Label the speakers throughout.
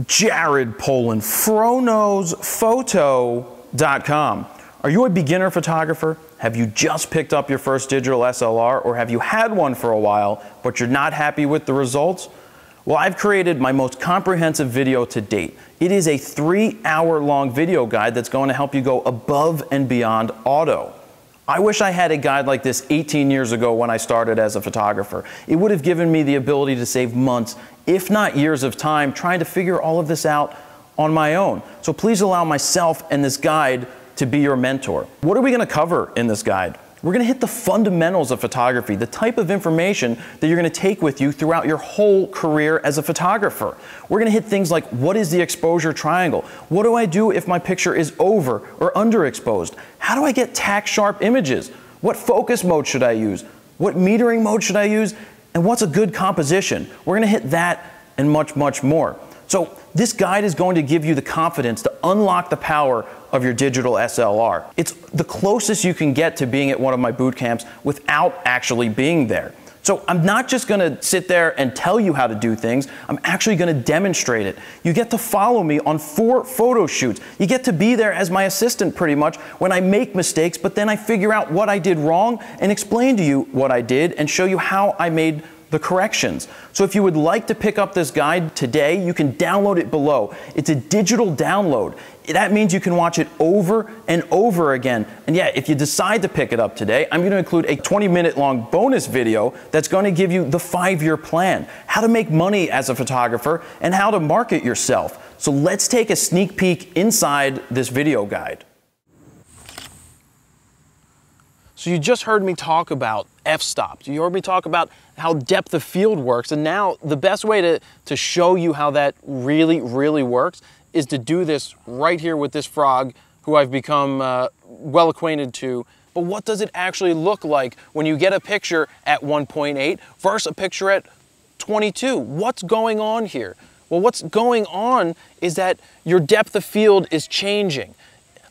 Speaker 1: Jared Polin, FroKnowsPhoto.com. Are you a beginner photographer? Have you just picked up your first digital SLR, or have you had one for a while, but you're not happy with the results? Well, I've created my most comprehensive video to date. It is a 3-hour-long video guide that's going to help you go above and beyond auto. I wish I had a guide like this 18 years ago when I started as a photographer. It would have given me the ability to save months, if not years of time, trying to figure all of this out on my own. So please allow myself and this guide to be your mentor. What are we going to cover in this guide? We're going to hit the fundamentals of photography, the type of information that you're going to take with you throughout your whole career as a photographer. We're going to hit things like, what is the exposure triangle? What do I do if my picture is over or underexposed? How do I get tack sharp images? What focus mode should I use? What metering mode should I use? And what's a good composition? We're going to hit that and much, much more. So this guide is going to give you the confidence to unlock the power of your digital SLR. It's the closest you can get to being at one of my boot camps without actually being there. So I'm not just going to sit there and tell you how to do things, I'm actually going to demonstrate it. You get to follow me on 4 photo shoots. You get to be there as my assistant pretty much when I make mistakes, but then I figure out what I did wrong and explain to you what I did and show you how I made the corrections. So if you would like to pick up this guide today, you can download it below. It's a digital download. That means you can watch it over and over again. And yeah, if you decide to pick it up today, I'm going to include a 20-minute long bonus video that's going to give you the 5-year plan, how to make money as a photographer, and how to market yourself. So let's take a sneak peek inside this video guide. So you just heard me talk about f-stops. You heard me talk about how depth of field works. And now the best way to show you how that really, really works is to do this right here with this frog who I've become well acquainted to. But what does it actually look like when you get a picture at 1.8 versus a picture at 22? What's going on here? Well, what's going on is that your depth of field is changing.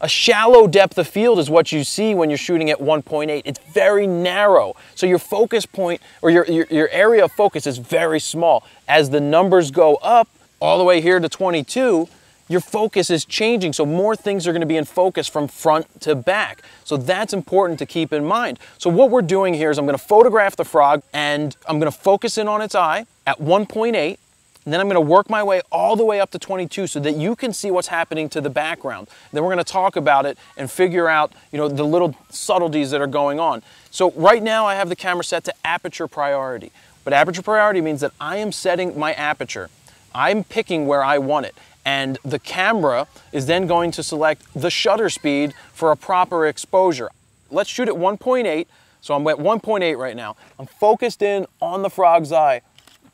Speaker 1: A shallow depth of field is what you see when you're shooting at 1.8. It's very narrow. So your focus point, or your area of focus is very small. As the numbers go up, all the way here to 22, your focus is changing. So more things are going to be in focus from front to back. So that's important to keep in mind. So what we're doing here is I'm going to photograph the frog and I'm going to focus in on its eye at 1.8. And then I'm going to work my way all the way up to 22 so that you can see what's happening to the background. Then we're going to talk about it and figure out, the little subtleties that are going on. So right now I have the camera set to aperture priority. But aperture priority means that I am setting my aperture. I'm picking where I want it. And the camera is then going to select the shutter speed for a proper exposure. Let's shoot at 1.8. So I'm at 1.8 right now. I'm focused in on the frog's eye.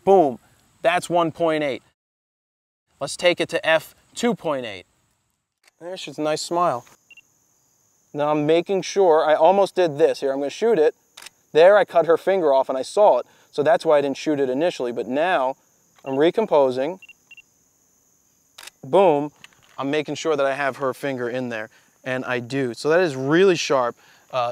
Speaker 1: Boom. That's 1.8. Let's take it to f2.8. There, she's a nice smile. Now I'm making sure, I almost did this here. I'm going to shoot it. There I cut her finger off and I saw it. So that's why I didn't shoot it initially. But now I'm recomposing. Boom. I'm making sure that I have her finger in there. And I do. So that is really sharp.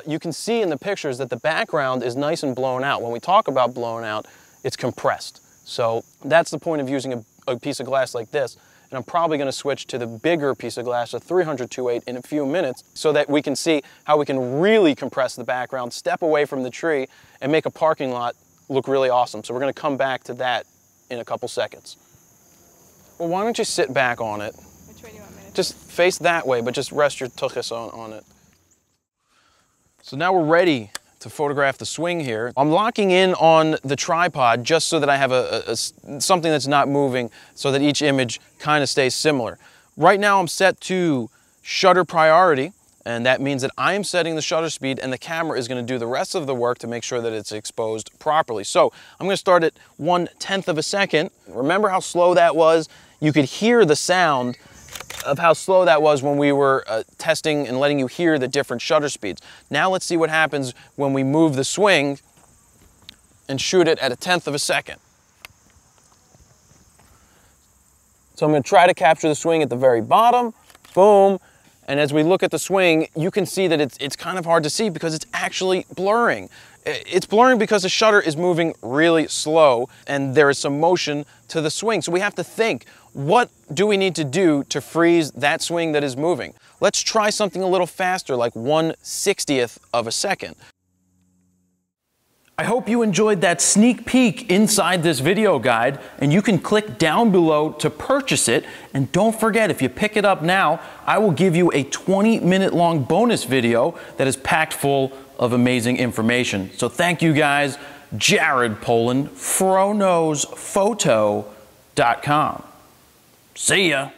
Speaker 1: You can see in the pictures that the background is nice and blown out. When we talk about blown out, it's compressed. So that's the point of using a piece of glass like this. And I'm probably going to switch to the bigger piece of glass, a 300-2.8, in a few minutes so that we can see how we can really compress the background, step away from the tree, and make a parking lot look really awesome. So we're going to come back to that in a couple seconds. Well, why don't you sit back on it?
Speaker 2: Which way do you want me to?
Speaker 1: Just face that way, but just rest your tuchus on it. So now we're ready to photograph the swing here. I'm locking in on the tripod just so that I have something that's not moving so that each image kind of stays similar. Right now I'm set to shutter priority, and that means that I am setting the shutter speed and the camera is going to do the rest of the work to make sure that it's exposed properly. So I'm going to start at 1/10 of a second. Remember how slow that was? You could hear the sound of how slow that was when we were testing and letting you hear the different shutter speeds. Now let's see what happens when we move the swing and shoot it at 1/10 of a second. So I'm going to try to capture the swing at the very bottom. Boom. And as we look at the swing, you can see that it's kind of hard to see because it's actually blurring. It's blurring because the shutter is moving really slow and there is some motion to the swing. So we have to think, what do we need to do to freeze that swing that is moving? Let's try something a little faster, like 1/60th of a second. I hope you enjoyed that sneak peek inside this video guide, and you can click down below to purchase it. And don't forget, if you pick it up now, I will give you a 20-minute long bonus video that is packed full of amazing information. So thank you guys. Jared Polin, FroKnowsPhoto.com. See ya.